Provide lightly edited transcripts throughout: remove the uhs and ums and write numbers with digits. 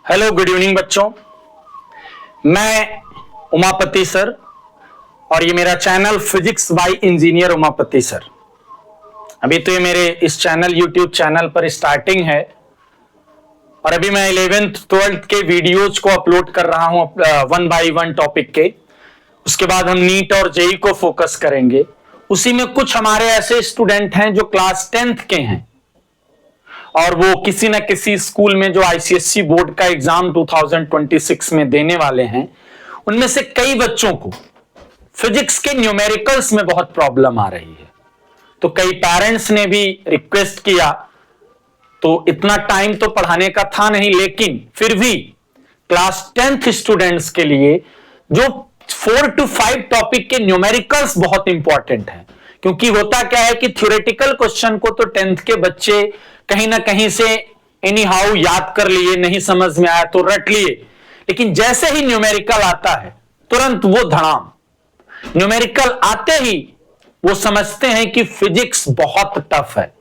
Hello, good evening बच्चों। मैं Umapati sir और ये मेरा channel physics bye engineer Umapati sir. अभी तो ये मेरे इस चैनल यूट्यूब चैनल पर स्टार्टिंग है और अभी मैं 11th 12th के वीडियोज को अपलोड कर रहा हूं 1 by 1 टॉपिक के। उसके बाद हम नीट और जेई को फोकस करेंगे। उसी में कुछ हमारे ऐसे स्टूडेंट हैं जो क्लास 10th के हैं और वो किसी न किसी स्कूल में जो आईसीएसई बोर्ड का एग्जाम 2026 में देने वाले हैं, उनमें से कई बच्चों को फिजिक्स के न्यूमेरिकल्स में बहुत प्रॉब्लम आ रही है। तो कई पेरेंट्स ने भी रिक्वेस्ट किया, तो इतना टाइम तो पढ़ाने का था नहीं, लेकिन फिर भी क्लास 10th स्टूडेंट्स के लिए जो 4 to 5 टॉपिक के न्यूमेरिकल्स बहुत इंपॉर्टेंट हैं। क्योंकि होता क्या है कि थ्योरेटिकल क्वेश्चन को तो 10th के बच्चे कहीं ना कहीं से एनी हाउ याद कर लिए, नहीं समझ में आया तो रट लिए, लेकिन जैसे ही न्यूमेरिकल आता है तुरंत वो धड़ाम। न्यूमेरिकल आते ही वो समझते हैं कि फिजिक्स बहुत टफ है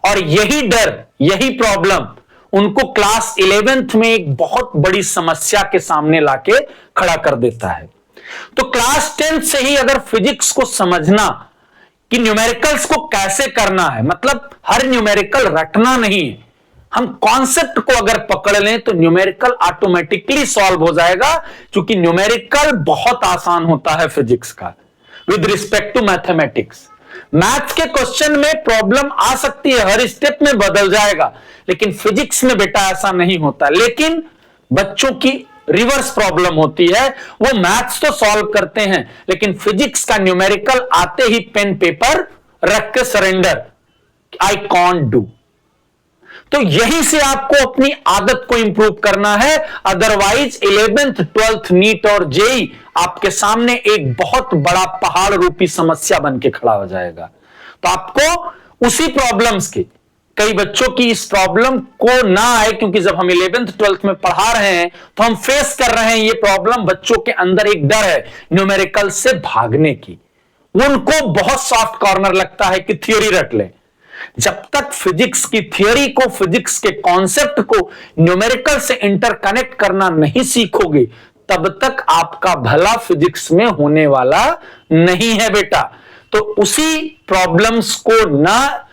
और यही डर, यही प्रॉब्लम उनको क्लास 11th में एक बहुत बड़ी समस्या के सामने लाके खड़ा कर देता है। तो क्लास 10th से ही अगर फिजिक्स को समझना कि न्यूमेरिकल्स को कैसे करना है, मतलब हर न्यूमेरिकल रटना नहीं है, हम कॉन्सेप्ट को अगर पकड़ लें तो न्यूमेरिकल ऑटोमेटिकली सॉल्व हो जाएगा। क्योंकि न्यूमेरिकल बहुत आसान होता है फिजिक्स का with respect to mathematics. Maths के क्वेश्चन में प्रॉब्लम आ सकती है, हर स्टेप में बदल जाएगा, लेकिन फिजिक्स में बेटा ऐसा नहीं होता। लेकिन बच्चों की रिवर्स प्रॉब्लम होती है, वो मैथ्स तो सॉल्व करते हैं लेकिन फिजिक्स का न्यूमेरिकल आते ही पेन पेपर रख के सरेंडर, आई कॉन्ट डू। तो यहीं से आपको अपनी आदत को इंप्रूव करना है, अदरवाइज 11th 12th नीट और जेई आपके सामने एक बहुत बड़ा पहाड़ रूपी समस्या बन के खड़ा हो जाएगा। तो आपको उसी प्रॉब्लम्स के, कई बच्चों की इस प्रॉब्लम को ना आए, क्योंकि जब हम 11th 12th में पढ़ा रहे हैं तो हम फेस कर रहे हैं ये प्रॉब्लम। बच्चों के अंदर एक डर है न्यूमेरिकल से भागने की, उनको बहुत सॉफ्ट कॉर्नर लगता है कि थियोरी रट ले। जब तक फिजिक्स की थियोरी को, फिजिक्स के कॉन्सेप्ट को न्यूमेरिकल से इंटरकनेक्ट करना नहीं सीखोगे, तब तक आपका भला फिजिक्स में होने वाला नहीं है बेटा। तो उसी प्रॉब्लम्स को ना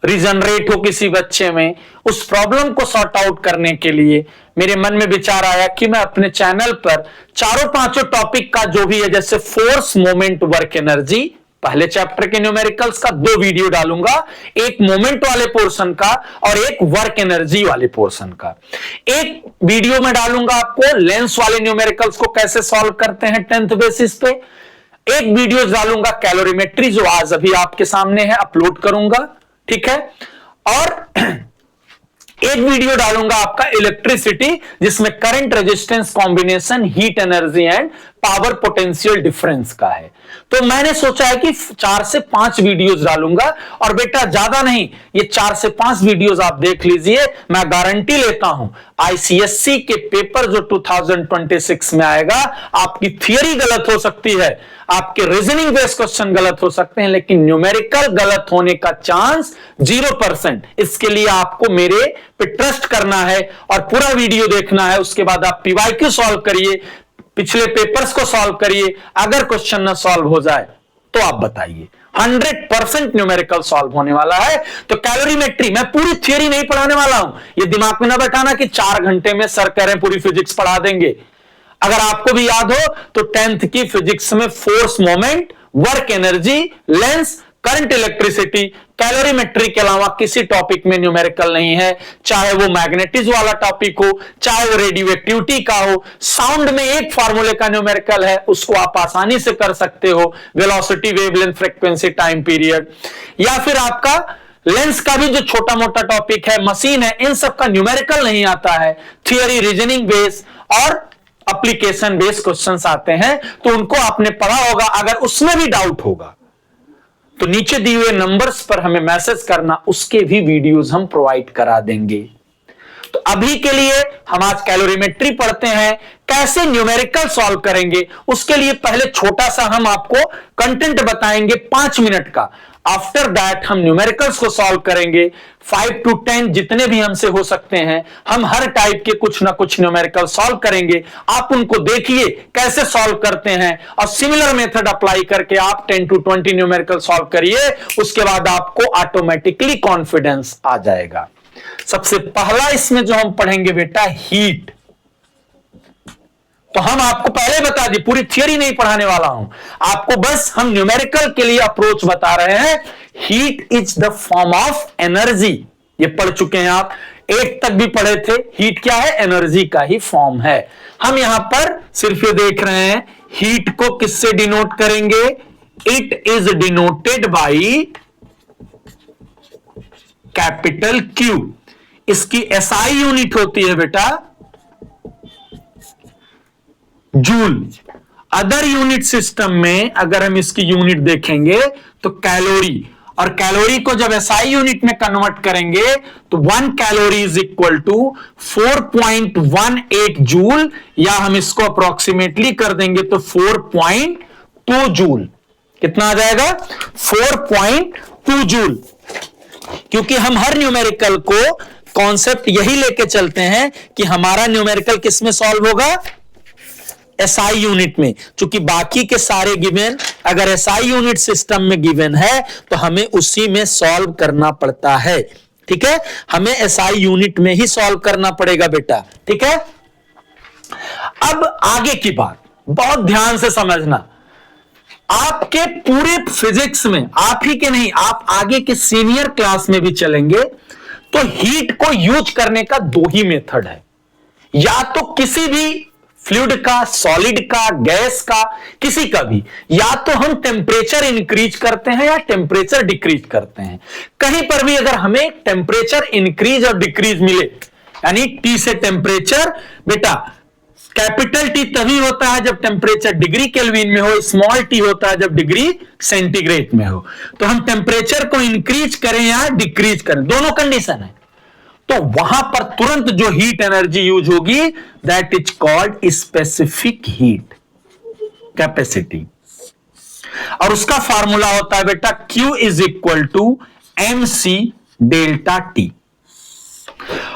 रिजनरेट हो किसी बच्चे में, उस प्रॉब्लम को सॉर्ट आउट करने के लिए मेरे मन में विचार आया कि मैं अपने चैनल पर चारों पांचों टॉपिक का जो भी है, जैसे फोर्स, मोमेंट, वर्क, एनर्जी, पहले चैप्टर के न्यूमेरिकल्स का 2 वीडियो डालूंगा, एक मोमेंट वाले पोर्शन का और एक वर्क एनर्जी वाले पोर्शन का। एक वीडियो में डालूंगा आपको लेंस वाले न्यूमेरिकल्स को कैसे सॉल्व करते हैं 10th बेसिस पे। एक वीडियो डालूंगा कैलोरीमेट्री, जो आज अभी आपके सामने है, अपलोड करूंगा, ठीक है। और एक वीडियो डालूंगा आपका इलेक्ट्रिसिटी, जिसमें current resistance combination, heat energy and power potential difference का है। तो मैंने सोचा है कि 4 से 5 वीडियोस डालूंगा और बेटा ज्यादा नहीं, ये 4 से 5 वीडियोस आप देख लीजिए। मैं गारंटी लेता हूं आईसीएसई के पेपर जो 2026 में आएगा, आपकी थियरी गलत हो सकती है, आपके रीजनिंग बेस्ड क्वेश्चन गलत हो सकते हैं, लेकिन न्यूमेरिकल गलत होने का चांस 0%। इसके लिए आपको मेरे पे ट्रस्ट करना है और पूरा वीडियो देखना है। उसके बाद आप पीवाईक्यू सॉल्व करिए, पिछले पेपर्स को सॉल्व करिए। अगर क्वेश्चन ना सॉल्व हो जाए तो आप बताइए, 100% न्यूमेरिकल सॉल्व होने वाला है। तो कैलोरीमेट्री, मैं पूरी थ्योरी नहीं पढ़ाने वाला हूं, ये दिमाग में ना बैठाना कि 4 घंटे में सर कह रहे हैं पूरी फिजिक्स पढ़ा देंगे। अगर आपको भी याद हो तो 10th की फिजिक्स में force, moment, work, energy, lens, current, electricity, calorimetry के अलावा किसी टॉपिक में न्यूमेरिकल नहीं है। चाहे वो मैग्नेटिज्म वाला टॉपिक हो, चाहे वो रेडियो एक्टिविटी का हो, साउंड में एक फार्मूले का न्यूमेरिकल है, उसको आप आसानी से कर सकते हो, velocity, wavelength, frequency, time period, या फिर आपका लेंस का भी जो छोटा मोटा टॉपिक है, मशीन है, इन सब का न्यूमेरिकल नहीं आता है। थियरी, रीजनिंग बेस और एप्लीकेशन बेस्ड क्वेश्चंस आते हैं, तो उनको आपने पढ़ा होगा। अगर उसमें भी डाउट होगा तो नीचे दिए हुए नंबर्स पर हमें मैसेज करना, उसके भी वीडियोस हम प्रोवाइड करा देंगे। तो अभी के लिए हम आज कैलोरीमेट्री पढ़ते हैं, कैसे न्यूमेरिकल सॉल्व करेंगे उसके लिए पहले छोटा सा हम आपको कंटेंट बताएंगे 5 मिनट का। आफ्टर दैट हम न्यूमेरिकल्स को सॉल्व करेंगे 5 to 10 जितने भी हमसे हो सकते हैं। हम हर टाइप के कुछ ना कुछ न्यूमेरिकल सॉल्व करेंगे, आप उनको देखिए कैसे सॉल्व करते हैं और सिमिलर मेथड अप्लाई करके आप 10 to 20 न्यूमेरिकल सॉल्व करिए। उसके बाद आपको ऑटोमेटिकली कॉन्फिडेंस आ जाएगा। सबसे पहला इसमें जो हम पढ़ेंगे बेटा हीट, तो हम आपको पहले बता दी, पूरी थियरी नहीं पढ़ाने वाला हूं आपको, बस हम न्यूमेरिकल के लिए अप्रोच बता रहे हैं। Heat is the form of energy, ये पढ़ चुके हैं आप, 8 तक भी पढ़े थे। हीट क्या है? एनर्जी का ही फॉर्म है। हम यहां पर सिर्फ ये देख रहे हैं हीट को किससे डिनोट करेंगे? It is denoted by capital Q. इसकी एसआई यूनिट होती है बेटा जूल। अदर यूनिट सिस्टम में अगर हम इसकी यूनिट देखेंगे तो कैलोरी, और कैलोरी को जब एसआई यूनिट में कन्वर्ट करेंगे तो 1 calorie is equal to 4.18 joule, या हम इसको अप्रोक्सीमेटली कर देंगे तो 4.2 जूल। कितना आ जाएगा? 4.2 जूल। क्योंकि हम हर न्यूमेरिकल को कॉन्सेप्ट यही लेके चलते हैं कि हमारा न्यूमेरिकल किसमें सॉल्व होगा? एसआई यूनिट में। क्योंकि बाकी के सारे गिवन अगर एसआई यूनिट सिस्टम में गिवन है तो हमें उसी में सॉल्व करना पड़ता है। ठीक है, हमें एसआई यूनिट में ही सॉल्व करना पड़ेगा बेटा। ठीक है, अब आगे की बात बहुत ध्यान से समझना। आपके पूरे फिजिक्स में, आप ही के नहीं, आप आगे के सीनियर क्लास में भी चलेंगे तो हीट को यूज करने का 2 ही मेथड है। या तो किसी भी फ्लूइड का, सॉलिड का, गैस का, किसी का भी, या तो हम टेम्परेचर इंक्रीज करते हैं या टेम्परेचर डिक्रीज करते हैं। कहीं पर भी अगर हमें टेम्परेचर इंक्रीज और डिक्रीज मिले, यानी टी से टेम्परेचर, बेटा कैपिटल टी तभी होता है जब टेम्परेचर डिग्री केल्विन में हो, स्मॉल टी होता है जब डिग्री सेंटीग्रेड में हो। तो हम टेम्परेचर को इंक्रीज करें या डिक्रीज करें, दोनों कंडीशन है, तो वहां पर तुरंत जो हीट एनर्जी यूज होगी that is called specific heat capacity, और उसका फॉर्मूला होता है बेटा Q is equal to MC delta T।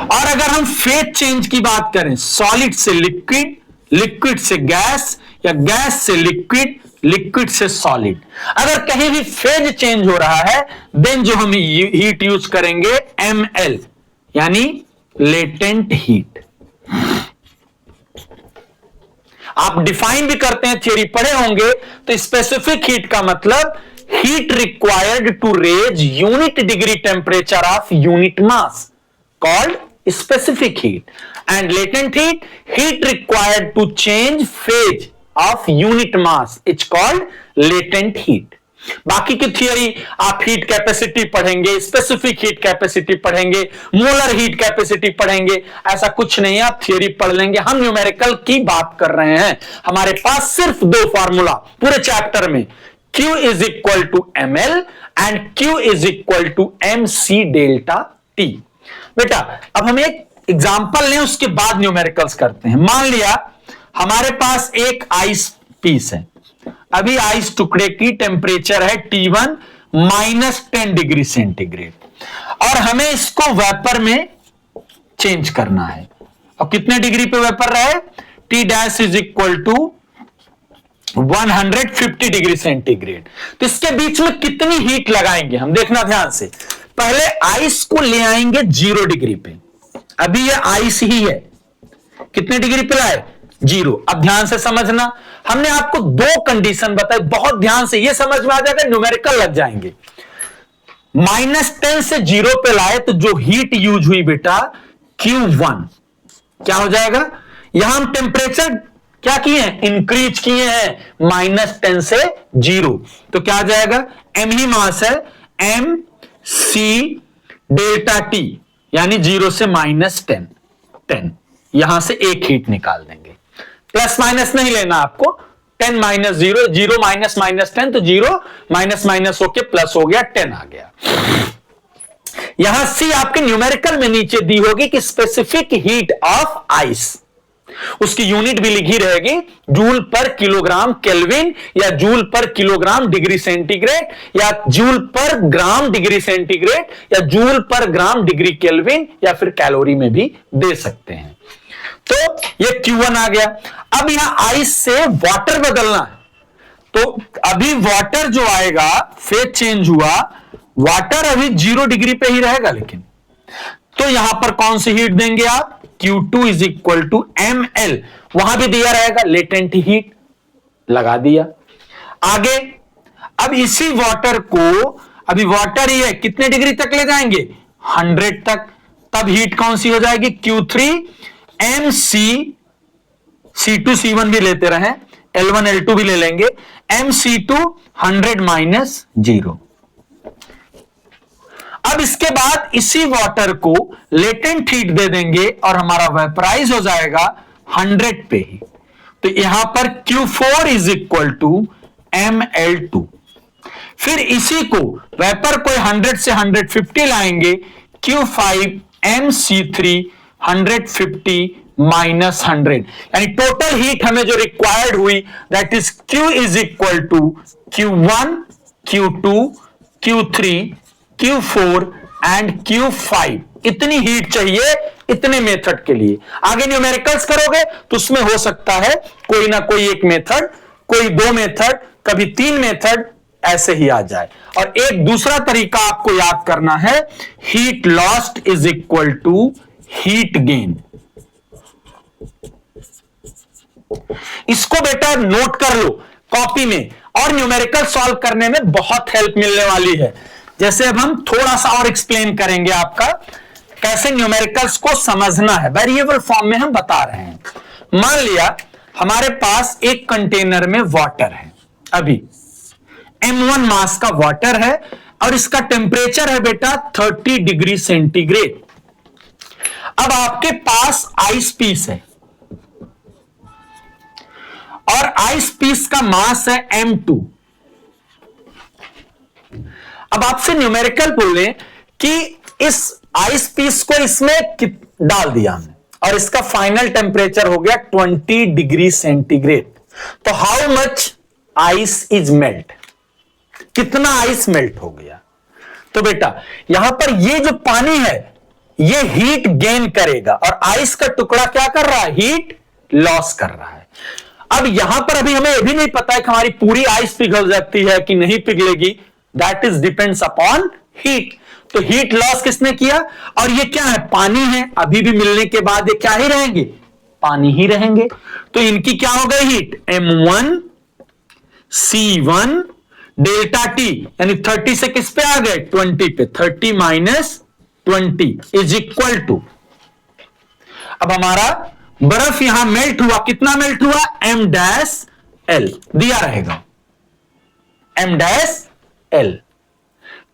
और अगर हम फेज चेंज की बात करें, सॉलिड से लिक्विड, लिक्विड से गैस, या गैस से लिक्विड, लिक्विड से सॉलिड, अगर कहीं भी फेज चेंज हो रहा है देन जो हम हीट यूज करेंगे ML, यानी लेटेंट हीट। आप डिफाइन भी करते हैं, थियरी पढ़े होंगे, तो स्पेसिफिक हीट का मतलब heat required to raise unit degree temperature of unit mass called specific heat, and latent heat, heat required to change phase of unit mass is called latent heat. बाकी की theory आप heat capacity पढ़ेंगे, specific heat capacity पढ़ेंगे, molar heat capacity पढ़ेंगे, ऐसा कुछ नहीं है, आप थियरी पढ़ लेंगे। हम न्यूमेरिकल की बात कर रहे हैं, हमारे पास सिर्फ 2 फार्मूला पूरे चैप्टर में, Q is equal to ML and Q is equal to MC delta T। बेटा अब हम एक एग्जांपल लें, उसके बाद न्यूमेरिकल्स करते हैं। मान लिया हमारे पास एक आइस पीस है, अभी आइस टुकड़े की टेम्परेचर है T1 -10 डिग्री सेंटीग्रेड, और हमें इसको वेपर में चेंज करना है। और कितने डिग्री पे वेपर रहे? T dash is equal to 150 degree centigrade. तो इसके बीच में कितनी हीट लगाएंगे हम, देखना ध्यान से। पहले आइस को ले आएंगे 0 डिग्री पे, अभी ये आइस ही है, कितने डिग्री पे लाए? 0। अब ध्यान से समझना, हमने आपको 2 कंडीशन बताई, बहुत ध्यान से, ये समझ में आ जाएगा, न्यूमेरिकल लग जाएंगे। -10 से 0 पे लाए तो जो हीट यूज हुई बेटा Q1 क्या हो जाएगा? यहां हम टेम्परेचर क्या किए हैं? इंक्रीज किए हैं -10 से 0, तो क्या आ जाएगा? M ही मास है, MC डेल्टा T, यानी 0 से -10, यहां से एक हीट निकाल देंगे। प्लस माइनस नहीं लेना आपको, 10 - 0, 0 -10, तो 0 माइनस होके प्लस हो गया, 10 आ गया। यहां सी आपके न्यूमेरिकल में नीचे दी होगी कि स्पेसिफिक हीट ऑफ आइस, उसकी यूनिट भी लिखी रहेगी जूल पर किलोग्राम केल्विन या जूल पर किलोग्राम डिग्री सेंटीग्रेड या joule per gram degree centigrade या joule per gram degree kelvin या फिर कैलोरी में भी दे सकते हैं। तो ये Q1 आ गया। अब यहां आइस से वाटर बदलना है, तो अभी वाटर जो आएगा फेज चेंज हुआ, वाटर अभी 0 डिग्री पे ही रहेगा, लेकिन तो यहां पर कौन सी हीट देंगे आप, Q2 is equal to ml, वहां भी दिया रहेगा लेटेंट हीट, लगा दिया। आगे अब इसी वाटर को, अभी वाटर ही है, कितने डिग्री तक ले जाएंगे, 100 तक, तब हीट कौन सी हो जाएगी, Q3 mc, C2 C1 भी लेते रहे, L1 L2 भी ले लेंगे, mc2 100 माइनस 0। अब इसके बाद इसी वाटर को लेटेंट हीट दे देंगे और हमारा वेपराइज हो जाएगा 100 पे ही, तो यहां पर Q4 is equal to ml2। फिर इसी को वेपर को 100 से 150 लाएंगे, Q5 mc3 150 माइनस 100, यानी टोटल हीट हमें जो रिक्वायर्ड हुई that is Q is equal to Q1 Q2 Q3 Q4 and Q5। इतनी हीट चाहिए इतने मेथड के लिए। आगे न्यूमेरिकल्स करोगे तो उसमें हो सकता है कोई ना कोई एक मेथड, कोई 2 मेथड, कभी 3 मेथड ऐसे ही आ जाए। और एक दूसरा तरीका आपको याद करना है, heat lost is equal to heat gain. इसको बेटा नोट कर लो कॉपी में, और न्यूमेरिकल सॉल्व करने में बहुत हेल्प मिलने वाली है। जैसे अब हम थोड़ा सा और एक्सप्लेन करेंगे आपका कैसे न्यूमेरिकल्स को समझना है, वेरिएबल फॉर्म में हम बता रहे हैं। मान लिया हमारे पास एक कंटेनर में वाटर है, अभी m1 मास का वाटर है और इसका टेम्परेचर है बेटा 30 डिग्री सेंटीग्रेड। अब आपके पास आइस पीस है और आइस पीस का मास है m2। अब आपसे न्यूमेरिकल बोले कि इस आइस पीस को इसमें डाल दिया हमने और इसका फाइनल टेम्परेचर हो गया 20 डिग्री सेंटीग्रेड, तो how much ice is melt, कितना आइस मेल्ट हो गया। तो बेटा यहां पर ये जो पानी है ये हीट गेन करेगा और आइस का टुकड़ा क्या कर रहा है, हीट लॉस कर रहा है। अब यहां पर अभी हमें यह भी नहीं पता है कि हमारी पूरी आइस पिघल जाती है कि नहीं पिघलेगी, that is depends upon heat. तो हीट लॉस किसने किया, और ये क्या है, पानी है, अभी भी मिलने के बाद ये क्या ही रहेंगे, पानी ही रहेंगे। तो इनकी क्या हो गई heat, m1 c1 delta T, यानी 30 से किस पे आ गए, 20 पे, 30 माइनस 20 इज इक्वल टू, अब हमारा बर्फ यहां मेल्ट हुआ, कितना मेल्ट हुआ, m डैश l दिया रहेगा, m डैश l।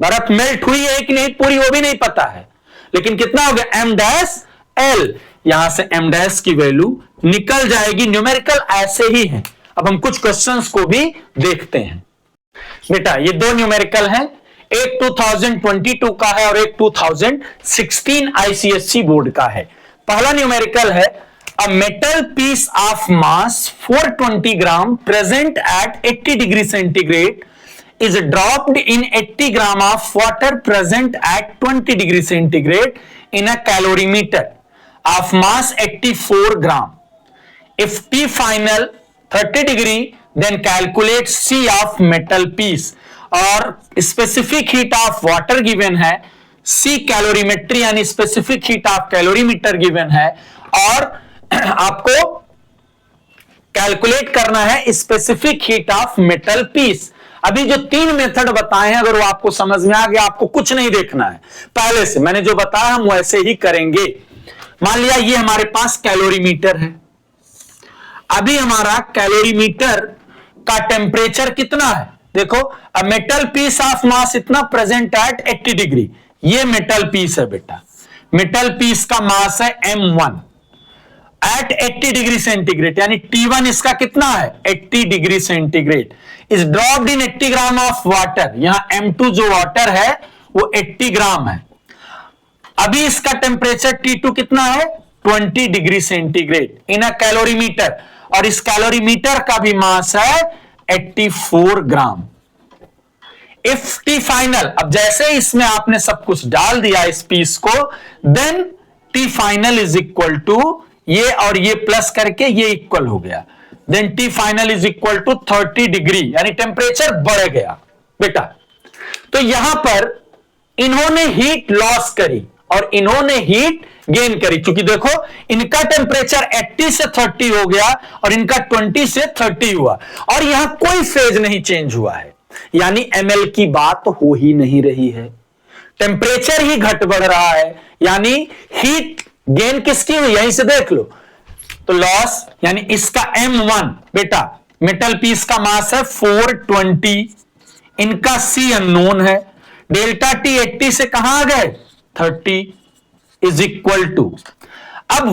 बर्फ मेल्ट हुई है कि नहीं पूरी वो भी नहीं पता है, लेकिन कितना हो गया, m डैश l। यहां से m डैश की वैल्यू निकल जाएगी। न्यूमेरिकल ऐसे ही है। अब हम कुछ क्वेश्चंस को भी देखते हैं। बेटा ये 2 न्यूमेरिकल हैं, एक 2022 का है और एक 2016 ICSE बोर्ड का है। पहला न्यूमेरिकल है, a metal piece of mass 420 gram present at 80 degree centigrade is dropped in 80 gram of water present at 20 degree centigrade in a calorimeter of mass 84 gram. If T final 30 degree, then calculate C of metal piece. और specific heat of water given है, C calorimetry यानी specific heat of calorimeter given है, और आपको calculate करना है specific heat of metal piece. अभी जो 3 मेथड बताए हैं अगर वो आपको समझ में आ गया, आपको कुछ नहीं देखना है, पहले से मैंने जो बताया हम वैसे ही करेंगे। मान लिया ये हमारे पास कैलोरीमीटर है, अभी हमारा कैलोरीमीटर का टेम्परेचर कितना है, देखो a metal piece of mass इतना प्रेजेंट एट 80 डिग्री, ये मेटल पीस है बेटा, मेटल पीस का मास है m1 एट 80 डिग्री सेंटीग्रेड, यानी T1 इसका कितना है 80 degree centigrade, is dropped in 80 gram of water. यहां M2 जो वाटर है वो 80 ग्राम है। अभी इसका टेम्परेचर T2 कितना है 20 degree centigrade in a calorimeter, और इस कैलोरीमीटर का भी मास है 84 ग्राम। इफ टी फाइनल, अब जैसे इसमें आपने सब कुछ डाल दिया इस पीस को, then T final is equal to ये और ये प्लस करके ये इक्वल हो गया, then T final is equal to 30 degree, यानी टेम्परेचर बढ़ गया बेटा। तो यहां पर इन्होंने हीट लॉस करी और इन्होंने हीट गेन करी, क्योंकि देखो इनका टेम्परेचर 80 से 30 हो गया और इनका 20 से 30 हुआ, और यहां कोई फेज नहीं चेंज हुआ है, यानी ml की बात हो ही नहीं रही है, टेम्परेचर ही घट बढ़ रहा है, यानी हीट गेन किसकी हुई, यहीं से देख लो। तो लॉस यानी इसका M1 बेटा मेटल पीस का मास है 420, इनका C अननोन है, डेल्टा T 80 से कहां आ गए 30 इज इक्वल टू, अब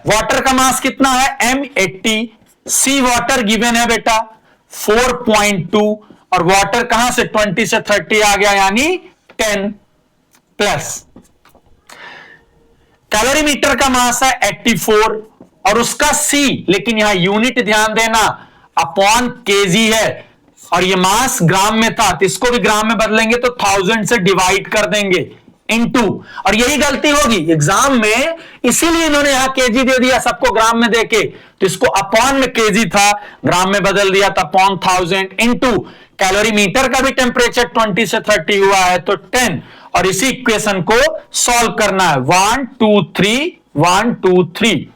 वाटर का मास कितना है M80, C वाटर गिवन है बेटा 4.2, और वाटर कहां से 20 से 30 आ गया, यानी 10 प्लस कैलोरीमीटर का मास है 84 और उसका C, लेकिन यहां यूनिट ध्यान देना अपॉन केजी है, और ये मास ग्राम में था तो इसको भी ग्राम में बदलेंगे तो 1000 से डिवाइड कर देंगे इनटू, और यही गलती होगी एग्जाम में, इसीलिए इन्होंने यहां केजी दे दिया सबको ग्राम में देके, तो इसको अपॉन में केजी था ग्राम में बदल दिया था अपॉन 1000 इनटू कैलोरीमीटर का भी टेम्परेचर 20 से 30 हुआ है तो 10, और इसी इक्वेशन को सॉल्व करना है 1 2 3 1 2 3,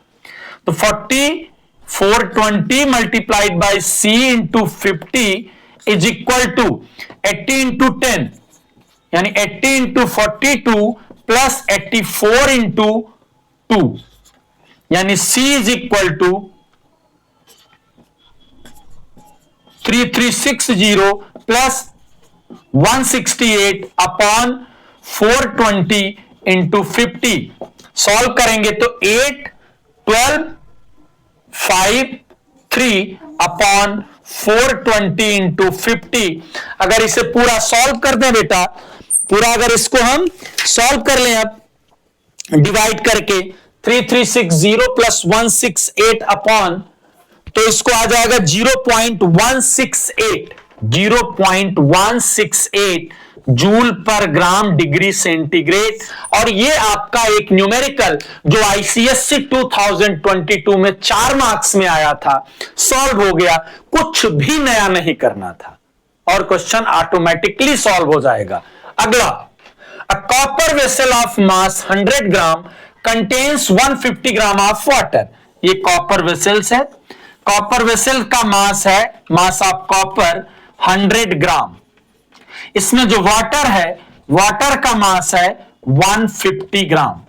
तो 420 multiplied by C into 50 is equal to 80 into 10, यानी 80 इंटू 42 प्लस 84 इंटू 2, यानी C is equal to 3360 plus 168 upon 420 into 50, solve करेंगे तो 8 12 5 3 अपॉन 420 इंटू 50, अगर इसे पूरा सॉल्व कर दें बेटा, पूरा अगर इसको हम सॉल्व कर लें अब डिवाइड करके 3360 प्लस 168 अपॉन, तो इसको आ जाएगा 0.168 joule per gram degree centigrade, और ये आपका एक न्यूमेरिकल जो आईसीएससी 2022 में 4 मार्क्स में आया था, सॉल्व हो गया, कुछ भी नया नहीं करना था और क्वेश्चन ऑटोमेटिकली सॉल्व हो जाएगा। अगला, a copper vessel of mass 100 gram contains 150 gram of water, ये कॉपर वेसल्स है, कॉपर वेसल का मास है, मास ऑफ कॉपर 100 ग्राम, इसमें जो वाटर है वाटर का मास है 150 ग्राम,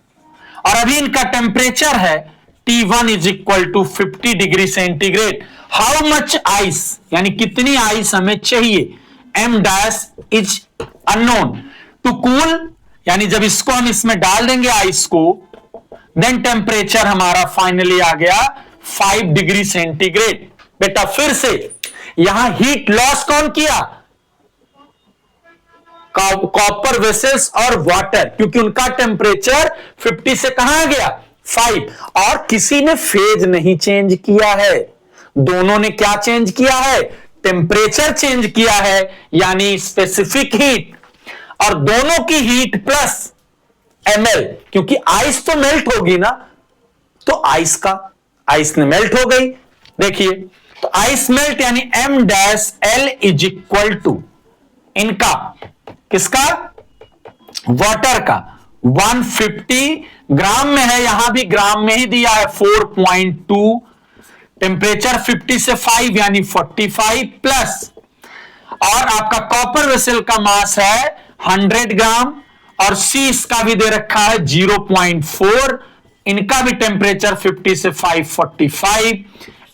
और अभी इनका टेम्परेचर है T1 is equal to 50 degree centigrade. How much ice, यानी कितनी आइस हमें चाहिए, M dash is unknown to cool, यानी जब इसको हम इसमें डाल देंगे आइस को, देन टेम्परेचर हमारा फाइनली आ गया 5 डिग्री सेंटीग्रेड। बेटा फिर से यहां हीट लॉस कौन किया, कॉपर वेसल्स और वाटर, क्योंकि उनका टेम्परेचर 50 से कहां आ गया 5, और किसी ने फेज नहीं चेंज किया है, दोनों ने क्या चेंज किया है, टेम्परेचर चेंज किया है, यानी स्पेसिफिक हीट, और दोनों की हीट प्लस ml, क्योंकि आइस तो मेल्ट होगी ना, तो आइस ने मेल्ट हो गई, देखिए तो आइस मेल्ट यानी M dash L is equal to इनका किसका, वाटर का 150 ग्राम में है, यहां भी ग्राम में ही दिया है 4.2, टेम्परेचर 50 से 5 यानी 45 प्लस, और आपका कॉपर वेसल का मास है 100 ग्राम, और C इसका भी दे रखा है 0.4, इनका भी टेम्परेचर 50 से 5 45,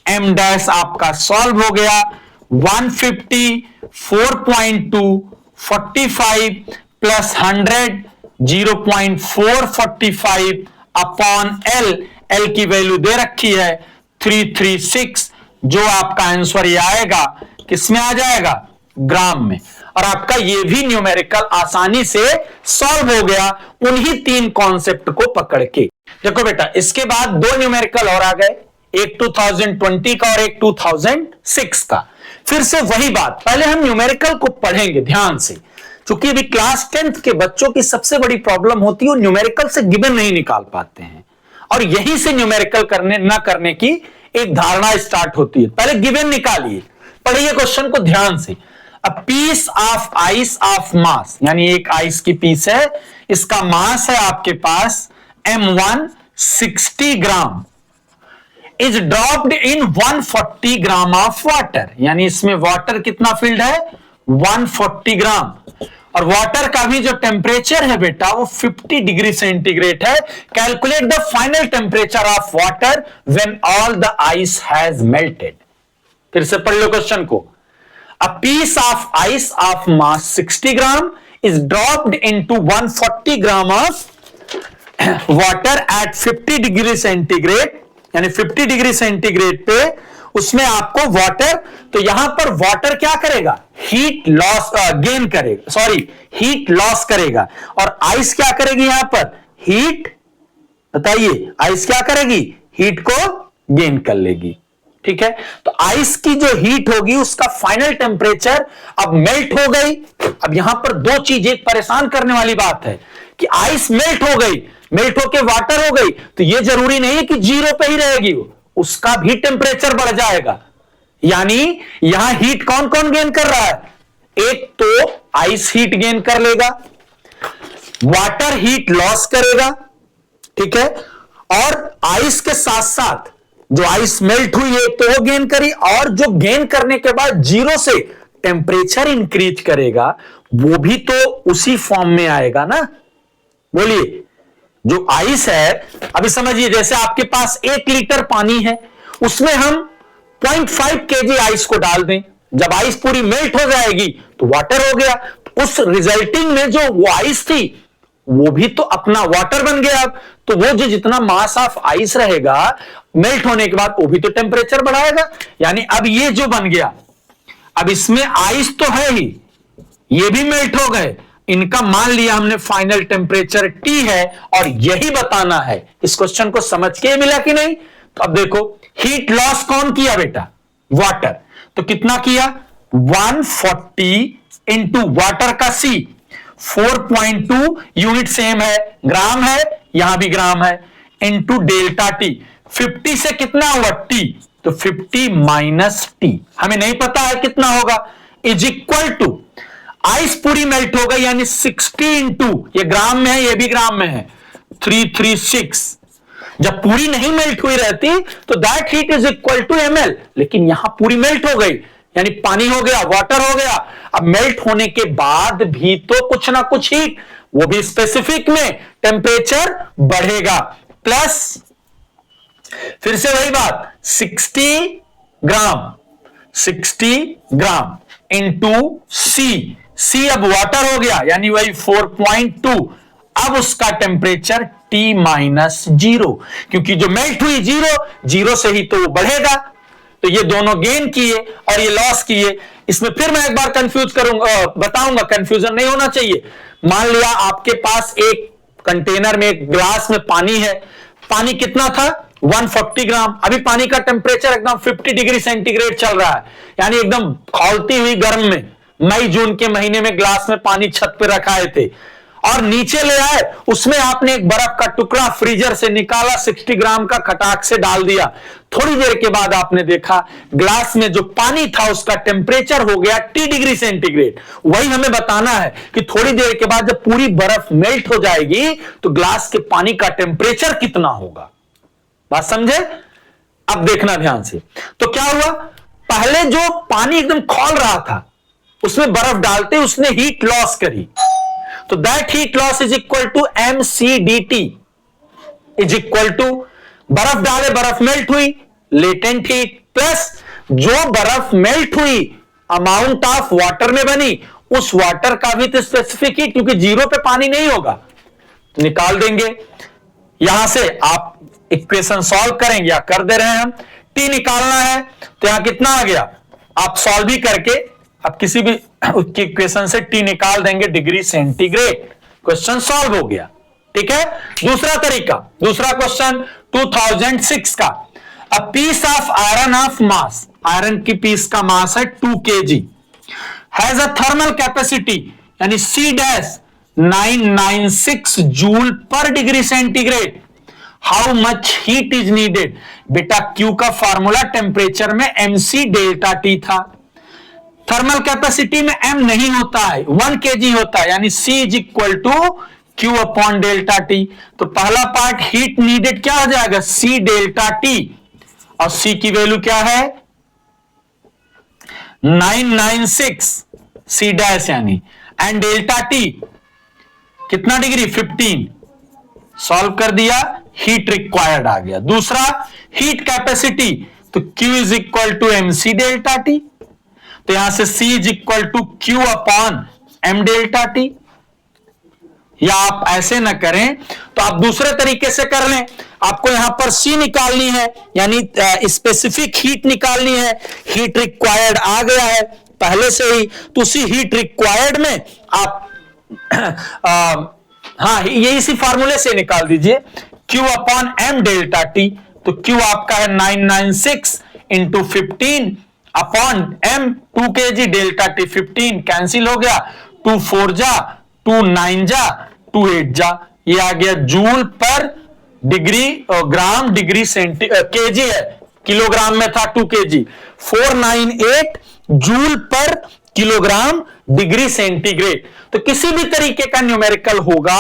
M डैश आपका सॉल्व हो गया 150 4.2 45 प्लस 100 0.445 अपॉन L की वैल्यू दे रखी है 336, जो आपका आंसर ये आएगा किसमें आ जाएगा, ग्राम में। और आपका ये भी न्यूमेरिकल आसानी से सॉल्व हो गया उन्हीं 3 कॉन्सेप्ट को पकड़ के। देखो बेटा, इसके बाद 2 न्यूमेरिकल और आ गए, एक 2020 का और एक 2006 का। फिर से वही बात, पहले हम न्यूमेरिकल को पढ़ेंगे ध्यान से, क्योंकि अभी क्लास 10th के बच्चों की सबसे बड़ी प्रॉब्लम होती है वो न्यूमेरिकल से गिवन नहीं निकाल पाते हैं, और यहीं से न्यूमेरिकल करने ना करने की एक धारणा स्टार्ट होती है। पहले गिवन निकालिए, पढ़िए क्वेश्चन को ध्यान से। A piece of ice of mass, यानी एक आइस की पीस है, इसका मास है आपके पास m1 60 gram, is dropped in 140 gram of water, यानी इसमें वाटर कितना फिल्ड है 140 ग्राम, और वाटर का भी जो टेम्परेचर है बेटा वो 50 डिग्री सेंटीग्रेड है। Calculate the final temperature of water when all the ice has melted. फिर से पढ़ लो क्वेश्चन को। A piece of ice of mass 60 gram is dropped into 140 gram of water at 50 degree centigrade, यानी 50 degree centigrade पे उसमें आपको water, तो यहां पर वाटर क्या करेगा, हीट लॉस गेन करेगा, सॉरी हीट लॉस करेगा, और आइस क्या करेगी यहां पर, हीट, बताइए आइस क्या करेगी, हीट को गेन कर लेगी। ठीक है, तो आइस की जो हीट होगी उसका फाइनल टेम्परेचर अब मेल्ट हो गई। अब यहां पर 2 चीज, एक परेशान करने वाली बात है कि आइस मेल्ट हो गई, मेल्ट होके वाटर हो गई, तो यह जरूरी नहीं है कि 0 पे ही रहेगी, उसका भी टेम्परेचर बढ़ जाएगा। यानी यहां हीट कौन कौन गेन कर रहा है, एक तो आइस हीट गेन कर लेगा, वाटर हीट लॉस करेगा, ठीक है, और आइस के साथ साथ जो आइस मेल्ट हुई है तो वो गेन करी, और जो गेन करने के बाद 0 से टेम्परेचर इंक्रीज करेगा वो भी तो उसी फॉर्म में आएगा ना। बोलिए, जो आइस है, अभी समझिए जैसे आपके पास 1 लीटर पानी है, उसमें हम 0.5 kg आइस को डाल दें, जब आइस पूरी मेल्ट हो जाएगी तो वाटर हो गया, तो उस रिजल्टिंग में जो वो आइस थी वो भी तो अपना वाटर बन गया। अब तो वो जो जितना मास ऑफ आइस रहेगा मेल्ट होने के बाद वो भी तो टेम्परेचर बढ़ाएगा, यानी अब ये जो बन गया, अब इसमें आइस तो है ही, ये भी मेल्ट हो गए, इनका मान लिया हमने फाइनल टेम्परेचर T है, और यही बताना है। इस क्वेश्चन को समझ के मिला कि नहीं? तो अब देखो, हीट लॉस कौन किया बेटा, वाटर, तो कितना किया 140 इंटू वाटर का C 4.2 यूनिट सेम है, ग्राम है, यहां भी ग्राम है, इंटू डेल्टा T, 50 से कितना हुआ T, तो 50 माइनस T, हमें नहीं पता है कितना होगा, इज इक्वल टू आइस पूरी मेल्ट हो गई, यानी 60 इंटू, ये ग्राम में है ये भी ग्राम में है, 336। जब पूरी नहीं मेल्ट हुई रहती तो that heat is equal to ml, लेकिन यहां पूरी मेल्ट हो गई, यानी पानी हो गया, वाटर हो गया। अब मेल्ट होने के बाद भी तो कुछ ना कुछ हीट, वो भी स्पेसिफिक में टेम्परेचर बढ़ेगा, प्लस फिर से वही बात 60 ग्राम इंटू सी अब वाटर हो गया, यानी वही 4.2, अब उसका टेम्परेचर T माइनस 0, क्योंकि जो मेल्ट हुई 0 से ही तो बढ़ेगा, तो ये दोनों गेन किए और ये लॉस किए। इसमें फिर मैं एक बार कंफ्यूज करूंगा, बताऊंगा, कंफ्यूजन नहीं होना चाहिए। मान लिया आपके पास एक कंटेनर में, एक ग्लास में पानी है, पानी कितना था 140 ग्राम, अभी पानी का टेम्परेचर एकदम 50 डिग्री सेंटीग्रेड चल रहा है, यानी एकदम खौलती हुई गर्म में, मई जून के महीने में ग्लास में पानी छत पे रखाए थे, और नीचे ले आए, उसमें आपने एक बर्फ का टुकड़ा फ्रीजर से निकाला, 60 ग्राम का खटाक से डाल दिया। थोड़ी देर के बाद आपने देखा ग्लास में जो पानी था उसका टेम्परेचर हो गया T डिग्री सेंटीग्रेड। वही हमें बताना है कि थोड़ी देर के बाद जब पूरी बर्फ मेल्ट हो जाएगी तो ग्लास के पानी का टेम्परेचर कितना होगा, बात समझे? अब देखना ध्यान से। तो क्या हुआ, पहले जो पानी एकदम खौल रहा था उसमें बर्फ डालते उसने हीट लॉस करी, तो that heat loss is equal to mCDT is equal to, बर्फ डाले बर्फ मेल्ट हुई, लेटेंट हीट, प्लस जो बर्फ मेल्ट हुई अमाउंट ऑफ वाटर में बनी, उस वाटर का भी तो स्पेसिफिक हीट, क्योंकि 0 पे पानी नहीं होगा, तो निकाल देंगे। यहां से आप इक्वेशन सॉल्व करेंगे, या कर दे रहे हैं हम, T निकालना है तो यहां कितना आ गया, आप सॉल्व भी करके, आप किसी भी उसकी इक्वेशन से टी निकाल देंगे डिग्री सेंटीग्रेड, क्वेश्चन सॉल्व हो गया। ठीक है, दूसरा तरीका, दूसरा क्वेश्चन 2006 का। A piece of iron of mass, iron की पीस का मास है 2 kg, has a thermal capacity यानी C डैश 996 जूल पर degree centigrade, how much heat is needed. बेटा Q का फॉर्मूला टेम्परेचर में mc डेल्टा T था, थर्मल कैपेसिटी में m नहीं होता है, 1 kg होता है, यानी C is equal to Q upon delta T। तो पहला पार्ट हीट नीडेड क्या हो जाएगा, C डेल्टा T, और C की वैल्यू क्या है 996 C डैश यानी, एंड डेल्टा T कितना डिग्री 15, सॉल्व कर दिया, हीट रिक्वायर्ड आ गया। दूसरा हीट कैपेसिटी, तो Q is equal to MC delta T, तो यहां से C is equal to Q upon M delta T। या आप ऐसे ना करें तो आप दूसरे तरीके से कर लें, आपको यहां पर C निकालनी है यानी स्पेसिफिक हीट निकालनी है, हीट रिक्वायर्ड आ गया है पहले से ही, तो उसी हीट रिक्वायर्ड में आप हाँ ये इसी फार्मूले से निकाल दीजिए, Q upon M delta T, तो Q आपका है 996 into 15 upon M 2 kg delta T 15 cancel हो गया, 2 4 जा 2 9 जा 2 8 जा, ये आ गया जूल पर डिग्री ग्राम डिग्री केजी है, किलोग्राम में था 2 kg, 498 जूल पर किलोग्राम डिग्री सेंटीग्रेड। तो किसी भी तरीके का न्यूमेरिकल होगा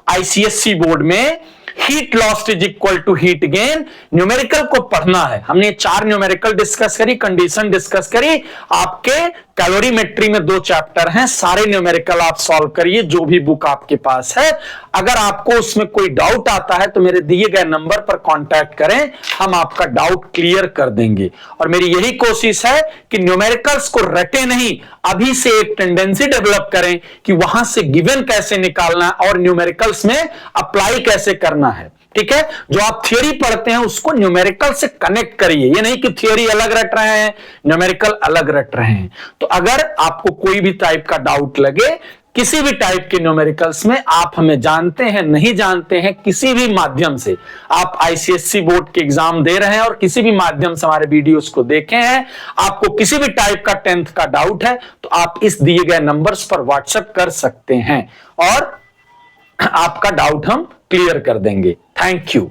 आईसीएससी बोर्ड में, heat lost is equal to heat gain, numerical को पढ़ना है। हमने 4 न्यूमेरिकल डिस्कस करी, कंडीशन डिस्कस करी, आपके कैलोरीमेट्री में 2 चैप्टर हैं, सारे न्यूमेरिकल आप सॉल्व करिए जो भी बुक आपके पास है। अगर आपको उसमें कोई डाउट आता है तो मेरे दिए गए नंबर पर कांटेक्ट करें, हम आपका डाउट क्लियर कर देंगे। और मेरी यही कोशिश है कि न्यूमेरिकल्स को रटे नहीं, अभी से एक टेंडेंसी डेवलप करें कि वहां से गिवन कैसे निकालना है और न्यूमेरिकल्स में अप्लाई कैसे करना है। ठीक है, जो आप थियोरी पढ़ते हैं उसको न्यूमेरिकल से कनेक्ट करिए, ये नहीं कि थियोरी अलग रट रहे हैं न्यूमेरिकल अलग रट रहे हैं। तो अगर आपको कोई भी टाइप का डाउट लगे किसी भी टाइप के न्यूमेरिकल्स में, आप हमें जानते हैं नहीं जानते हैं, किसी भी माध्यम से आप आईसीएससी बोर्ड के एग्जाम दे रहे हैं और किसी भी माध्यम से हमारे वीडियोस को देखे हैं, आपको किसी भी टाइप का 10th का डाउट है तो आप इस दिए गए नंबर्स पर व्हाट्सएप कर सकते हैं और आपका डाउट हम क्लियर कर देंगे। Thank you.